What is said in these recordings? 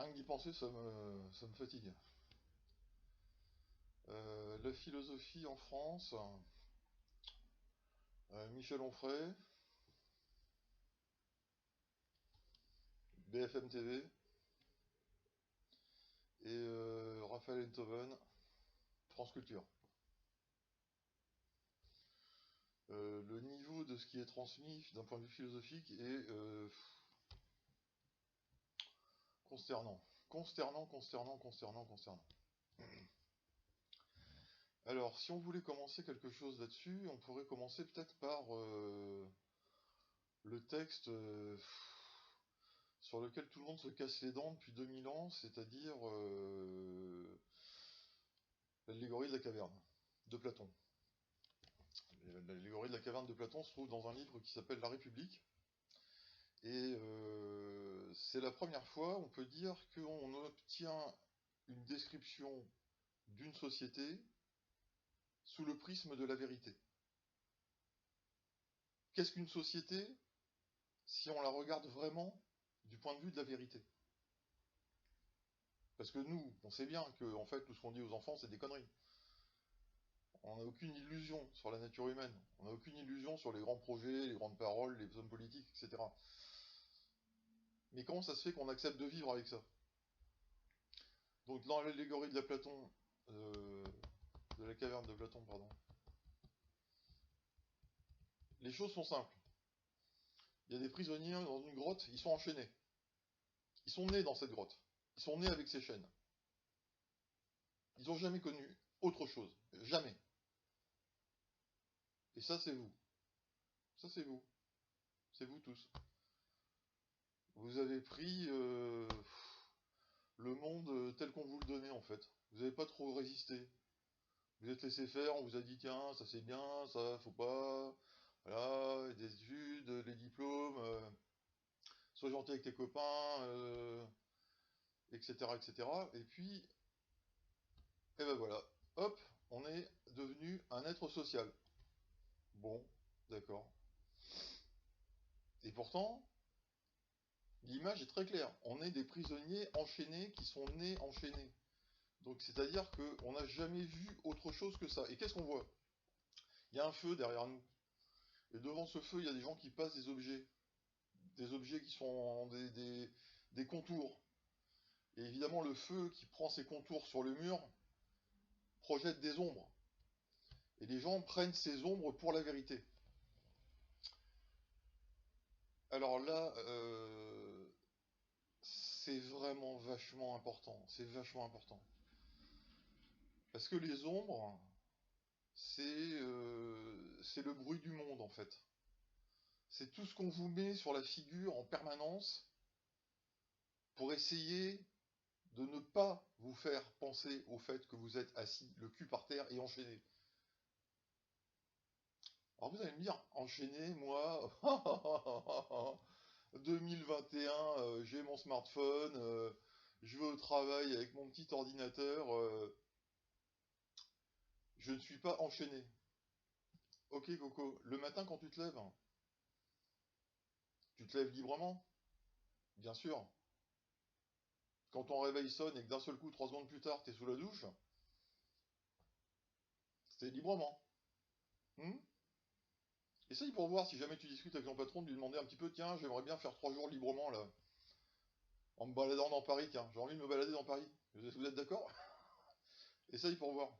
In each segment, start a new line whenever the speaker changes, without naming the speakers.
rien que d'y penser, ça me fatigue. La philosophie en France, Michel Onfray, BFM TV et Raphaël Enthoven, France Culture. Le niveau de ce qui est transmis d'un point de vue philosophique est consternant. Consternant. Alors, si on voulait commencer quelque chose là-dessus, on pourrait commencer peut-être par le texte sur lequel tout le monde se casse les dents depuis 2000 ans, c'est-à-dire l'allégorie de la caverne de Platon. L'allégorie de la caverne de Platon se trouve dans un livre qui s'appelle La République, et c'est la première fois, on peut dire, qu'on obtient une description d'une société sous le prisme de la vérité. Qu'est-ce qu'une société si on la regarde vraiment du point de vue de la vérité? Parce que nous, on sait bien que en fait, tout ce qu'on dit aux enfants, c'est des conneries. On n'a aucune illusion sur la nature humaine. On n'a aucune illusion sur les grands projets, les grandes paroles, les hommes politiques, etc. Mais comment ça se fait qu'on accepte de vivre avec ça? Donc dans l'allégorie de la Platon, de la caverne de Platon, pardon, les choses sont simples. Il y a des prisonniers dans une grotte, ils sont enchaînés. Ils sont nés dans cette grotte. Ils sont nés avec ces chaînes. Ils n'ont jamais connu autre chose. Jamais. Et ça, c'est vous. Ça, c'est vous. C'est vous tous. Vous avez pris le monde tel qu'on vous le donnait, en fait. Vous n'avez pas trop résisté. Vous êtes laissé faire, on vous a dit, tiens, ça c'est bien, ça faut pas. Voilà, des études, les diplômes, sois gentil avec tes copains, etc., etc. Et puis, et ben voilà, hop, on est devenu un être social. Bon, d'accord. Et pourtant, l'image est très claire. On est des prisonniers enchaînés qui sont nés enchaînés. Donc c'est-à-dire qu'on n'a jamais vu autre chose que ça. Et qu'est-ce qu'on voit? Il y a un feu derrière nous. Et devant ce feu, il y a des gens qui passent des objets. Des objets qui sont en des contours. Et évidemment, le feu qui prend ses contours sur le mur projette des ombres. Et les gens prennent ces ombres pour la vérité. Alors là, c'est vraiment vachement important. C'est vachement important. Parce que les ombres, c'est le bruit du monde, en fait. C'est tout ce qu'on vous met sur la figure en permanence pour essayer de ne pas vous faire penser au fait que vous êtes assis, le cul par terre et enchaîné. Alors vous allez me dire, enchaîné, moi, 2021, j'ai mon smartphone, je vais au travail avec mon petit ordinateur, je ne suis pas enchaîné. Ok Coco, le matin quand tu te lèves librement, bien sûr. Quand ton réveil sonne et que d'un seul coup, 3 secondes plus tard, t'es sous la douche, c'est librement. Hmm. Essaye pour voir si jamais tu discutes avec ton patron de lui demander un petit peu, tiens, j'aimerais bien faire 3 jours librement là, en me baladant dans Paris, tiens, j'ai envie de me balader dans Paris. Vous êtes d'accord? Essaye pour voir.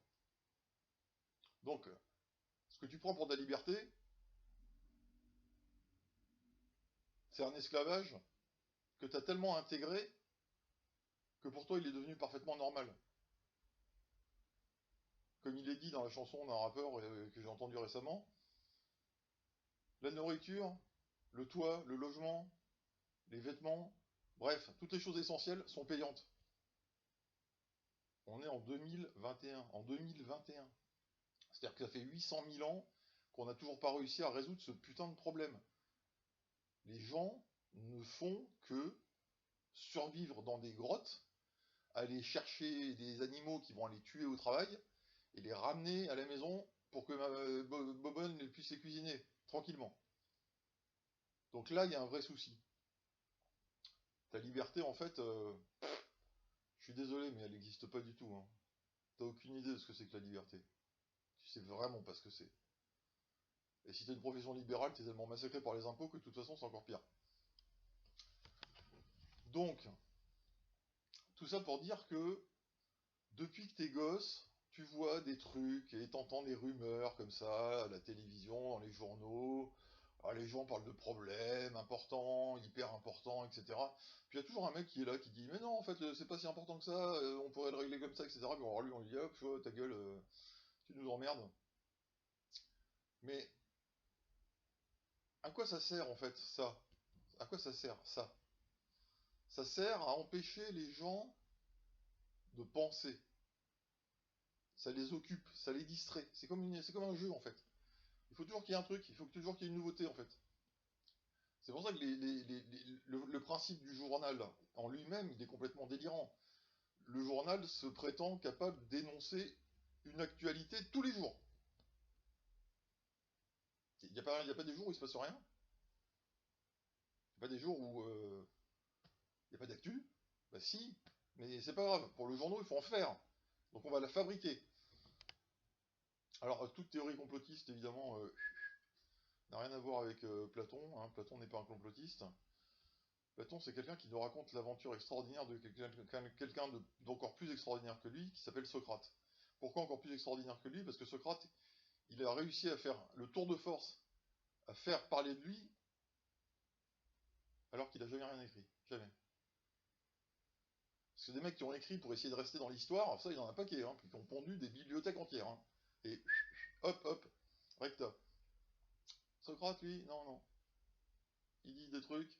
Donc, ce que tu prends pour de la liberté, c'est un esclavage que tu as tellement intégré que pour toi il est devenu parfaitement normal. Comme il est dit dans la chanson d'un rappeur que j'ai entendu récemment, la nourriture, le toit, le logement, les vêtements, bref, toutes les choses essentielles sont payantes. On est en 2021. En 2021. C'est-à-dire que ça fait 800 000 ans qu'on n'a toujours pas réussi à résoudre ce putain de problème. Les gens ne font que survivre dans des grottes, aller chercher des animaux qui vont aller tuer au travail, et les ramener à la maison pour que Bobonne puisse les cuisiner, tranquillement. Donc là, il y a un vrai souci. Ta liberté, en fait, suis désolé, mais elle n'existe pas du tout, hein. T'as aucune idée de ce que c'est que la liberté. Tu sais vraiment pas ce que c'est. Et si t'as une profession libérale, t'es tellement massacré par les impôts que de toute façon c'est encore pire. Donc, tout ça pour dire que depuis que t'es gosse, tu vois des trucs et t'entends des rumeurs comme ça à la télévision, dans les journaux. Ah, les gens parlent de problèmes importants, hyper importants, etc. Puis il y a toujours un mec qui est là qui dit mais non en fait c'est pas si important que ça, on pourrait le régler comme ça, etc. Puis alors lui on lui dit hop ta gueule, tu nous emmerdes. Mais à quoi ça sert en fait ça? À quoi ça sert ça? Ça sert à empêcher les gens de penser. Ça les occupe, ça les distrait. C'est comme un jeu en fait. Il faut toujours qu'il y ait un truc, il faut toujours qu'il y ait une nouveauté en fait. C'est pour ça que le principe du journal en lui-même, il est complètement délirant. Le journal se prétend capable d'énoncer une actualité tous les jours. Il y a pas des jours où il se passe rien. Il n'y a pas des jours où il n'y a pas d'actu. Bah si, mais c'est pas grave. Pour le journal, il faut en faire. Donc on va la fabriquer. Alors toute théorie complotiste, évidemment, n'a rien à voir avec Platon, hein. Platon n'est pas un complotiste. Platon, c'est quelqu'un qui nous raconte l'aventure extraordinaire de quelqu'un d'encore plus extraordinaire que lui, qui s'appelle Socrate. Pourquoi encore plus extraordinaire que lui? Parce que Socrate, il a réussi à faire le tour de force, à faire parler de lui, alors qu'il n'a jamais rien écrit. Jamais. Parce que des mecs qui ont écrit pour essayer de rester dans l'histoire, ça, il y en a un paquet, hein, puis qui ont pondu des bibliothèques entières. Hein. Et hop, hop, recta. Socrate, lui, non, non. Il dit des trucs,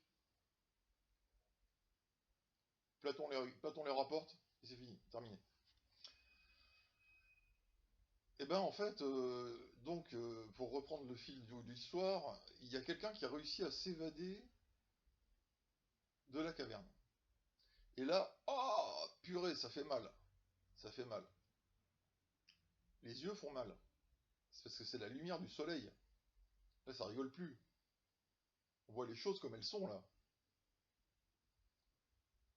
Platon les rapporte, et c'est fini, terminé. Et ben en fait, pour reprendre le fil de l'histoire, il y a quelqu'un qui a réussi à s'évader de la caverne. Et là, oh, purée, ça fait mal. Ça fait mal. Les yeux font mal. C'est parce que c'est la lumière du soleil. Là, ça rigole plus. On voit les choses comme elles sont là.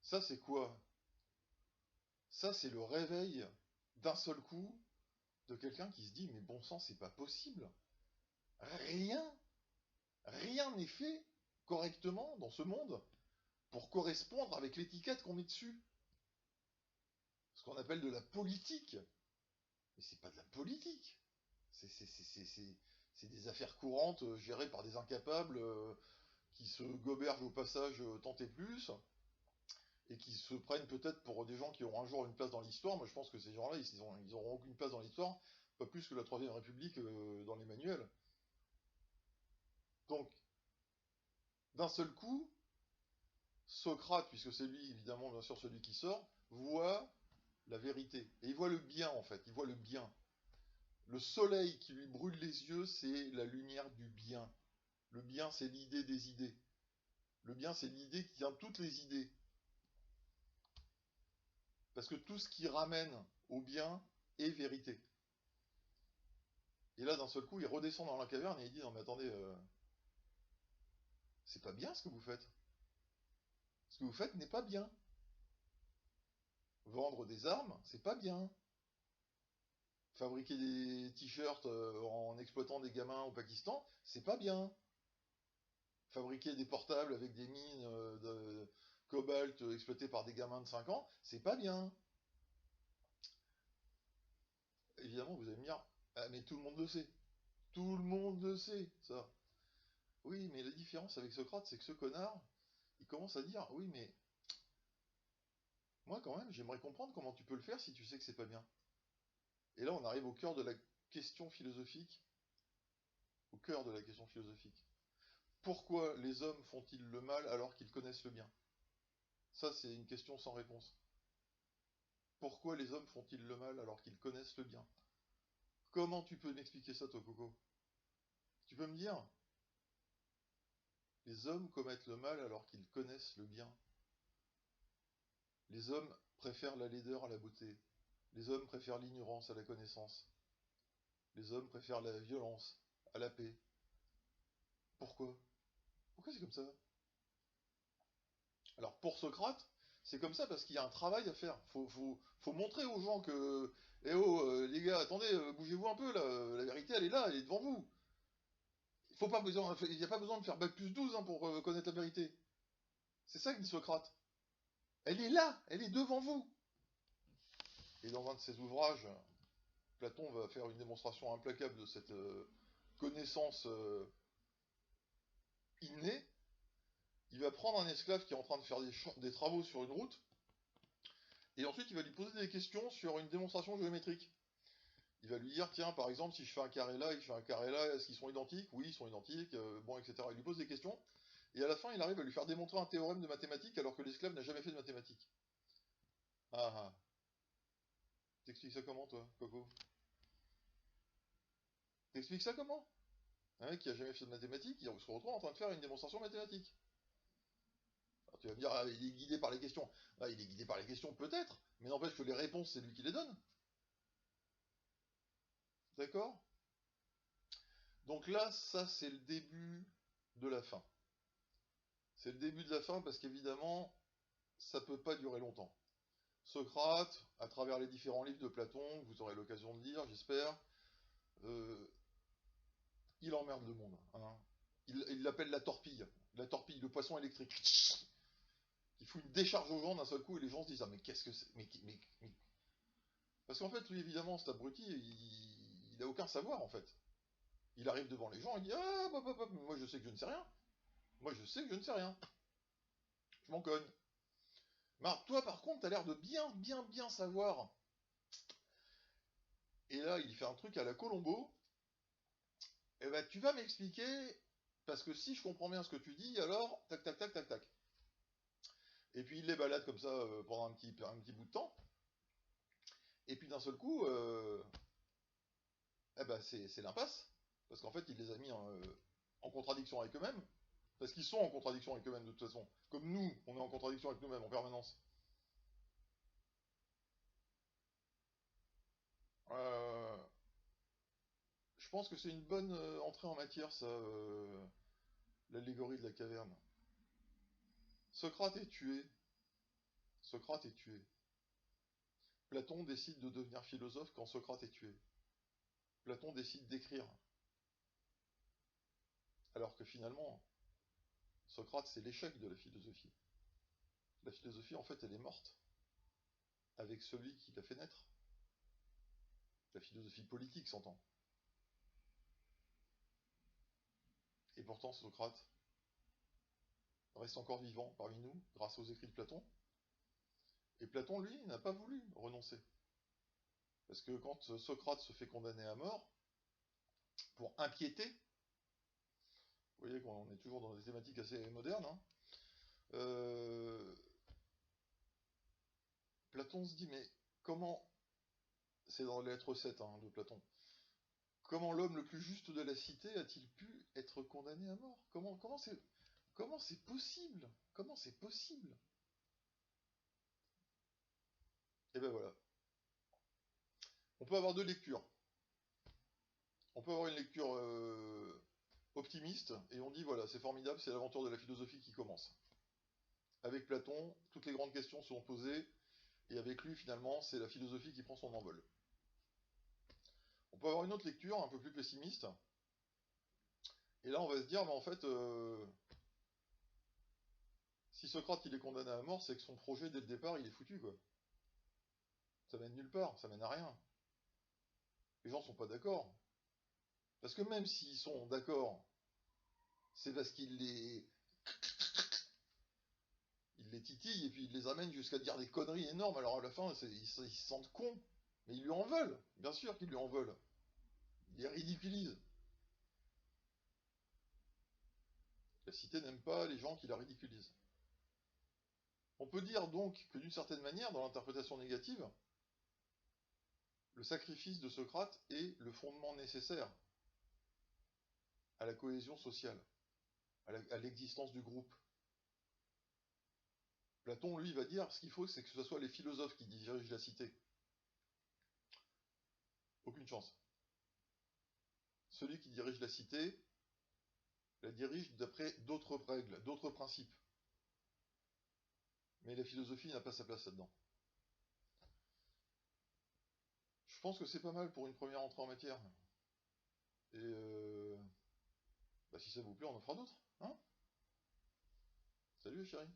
Ça, c'est quoi? Ça, c'est le réveil d'un seul coup de quelqu'un qui se dit, mais bon sang, c'est pas possible. Rien, rien n'est fait correctement dans ce monde pour correspondre avec l'étiquette qu'on met dessus. Ce qu'on appelle de la politique. Mais c'est pas de la politique. C'est des affaires courantes gérées par des incapables qui se gobergent au passage tant et plus, et qui se prennent peut-être pour des gens qui auront un jour une place dans l'histoire. Moi je pense que ces gens-là, ils auront aucune place dans l'histoire, pas plus que la Troisième République dans les manuels. Donc, d'un seul coup, Socrate, puisque c'est lui évidemment bien sûr celui qui sort, voit la vérité. Et il voit le bien en fait, il voit le bien. Le soleil qui lui brûle les yeux, c'est la lumière du bien. Le bien, c'est l'idée des idées. Le bien, c'est l'idée qui tient toutes les idées. Parce que tout ce qui ramène au bien est vérité. Et là, d'un seul coup, il redescend dans la caverne et il dit, non mais attendez, c'est pas bien ce que vous faites. Ce que vous faites n'est pas bien. Vendre des armes, c'est pas bien. Fabriquer des t-shirts en exploitant des gamins au Pakistan, c'est pas bien. Fabriquer des portables avec des mines de cobalt exploitées par des gamins de 5 ans, c'est pas bien. Évidemment, vous allez me dire, ah, mais tout le monde le sait. Tout le monde le sait, ça. Oui, mais la différence avec Socrate, c'est que ce connard, il commence à dire, oui, mais moi quand même, j'aimerais comprendre comment tu peux le faire si tu sais que c'est pas bien. Et là, on arrive au cœur de la question philosophique. Au cœur de la question philosophique. Pourquoi les hommes font-ils le mal alors qu'ils connaissent le bien? Ça, c'est une question sans réponse. Pourquoi les hommes font-ils le mal alors qu'ils connaissent le bien? Comment tu peux m'expliquer ça, toi, Coco? Tu peux me dire, les hommes commettent le mal alors qu'ils connaissent le bien. Les hommes préfèrent la laideur à la beauté. Les hommes préfèrent l'ignorance à la connaissance. Les hommes préfèrent la violence à la paix. Pourquoi? Pourquoi c'est comme ça? Alors pour Socrate, C'est comme ça parce qu'il y a un travail à faire. Faut montrer aux gens que, eh oh, les gars, attendez, bougez-vous un peu, là, la vérité, elle est là, elle est devant vous. Il n'y a pas besoin de faire bac plus 12 hein, pour connaître la vérité. C'est ça que dit Socrate. Elle est là, elle est devant vous. Et dans un de ses ouvrages, Platon va faire une démonstration implacable de cette connaissance innée. Il va prendre un esclave qui est en train de faire des travaux sur une route, et ensuite il va lui poser des questions sur une démonstration géométrique. Il va lui dire, tiens, par exemple, si je fais un carré là et que je fais un carré là, est-ce qu'ils sont identiques? Oui, ils sont identiques, bon, etc. Il lui pose des questions, et à la fin, il arrive à lui faire démontrer un théorème de mathématiques alors que l'esclave n'a jamais fait de mathématiques. Ah ah. T'expliques ça comment, toi, Coco? T'expliques ça comment? Un mec qui a jamais fait de mathématiques, il se retrouve en train de faire une démonstration mathématique. Alors tu vas me dire, ah, il est guidé par les questions. Ah, il est guidé par les questions, peut-être, mais n'empêche que les réponses, c'est lui qui les donne. D'accord? Donc là, ça, c'est le début de la fin. C'est le début de la fin parce qu'évidemment, ça peut pas durer longtemps. Socrate, à travers les différents livres de Platon, que vous aurez l'occasion de lire, j'espère, euh, il emmerde le monde. Hein. Il l'appelle la torpille. La torpille, le poisson électrique. Il fout une décharge aux gens d'un seul coup et les gens se disent ah mais qu'est-ce que c'est mais... Parce qu'en fait lui évidemment cet abruti il a aucun savoir en fait. Il arrive devant les gens il dit ah mais moi je sais que je ne sais rien. Moi je sais que je ne sais rien. Je m'en cogne. Mais alors, toi par contre t'as l'air de bien savoir. Et là il fait un truc à la Colombo. Et ben tu vas m'expliquer parce que si je comprends bien ce que tu dis alors tac tac tac tac tac. Et puis il les balade comme ça pendant un petit bout de temps. Et puis d'un seul coup, eh ben c'est l'impasse. Parce qu'en fait, il les a mis en contradiction avec eux-mêmes. Parce qu'ils sont en contradiction avec eux-mêmes de toute façon. Comme nous, on est en contradiction avec nous-mêmes en permanence. Euh, je pense que c'est une bonne entrée en matière, ça, l'allégorie de la caverne. Socrate est tué. Socrate est tué. Platon décide de devenir philosophe quand Socrate est tué. Platon décide d'écrire. Alors que finalement, Socrate, c'est l'échec de la philosophie. La philosophie, en fait, elle est morte avec celui qui l'a fait naître. La philosophie politique s'entend. Et pourtant, Socrate reste encore vivant parmi nous grâce aux écrits de Platon. Et Platon, lui, n'a pas voulu renoncer. Parce que quand Socrate se fait condamner à mort, pour impiété, vous voyez qu'on est toujours dans des thématiques assez modernes, hein, euh, Platon se dit, mais comment, c'est dans la lettre 7 hein, de Platon, comment l'homme le plus juste de la cité a-t-il pu être condamné à mort? Comment c'est possible? Comment c'est possible? Et ben voilà. On peut avoir deux lectures. On peut avoir une lecture optimiste et on dit voilà, c'est formidable, c'est l'aventure de la philosophie qui commence. Avec Platon, toutes les grandes questions sont posées et avec lui, finalement, c'est la philosophie qui prend son envol. On peut avoir une autre lecture un peu plus pessimiste et là, on va se dire, mais en fait, si Socrate il est condamné à mort, c'est que son projet dès le départ, il est foutu quoi. Ça mène nulle part, ça mène à rien. Les gens sont pas d'accord. Parce que même s'ils sont d'accord, c'est parce il les titille et puis il les amène jusqu'à dire des conneries énormes. Alors à la fin, ils se sentent cons. Mais ils lui en veulent. Bien sûr qu'ils lui en veulent. Ils les ridiculisent. La cité n'aime pas les gens qui la ridiculisent. On peut dire donc que d'une certaine manière, dans l'interprétation négative, le sacrifice de Socrate est le fondement nécessaire à la cohésion sociale, à l'existence du groupe. Platon, lui, va dire ce qu'il faut, c'est que ce soit les philosophes qui dirigent la cité. Aucune chance. Celui qui dirige la cité la dirige d'après d'autres règles, d'autres principes. Mais la philosophie n'a pas sa place là-dedans. Je pense que c'est pas mal pour une première entrée en matière. Et bah, si ça vous plaît, on en fera d'autres. Hein? Salut, chérie.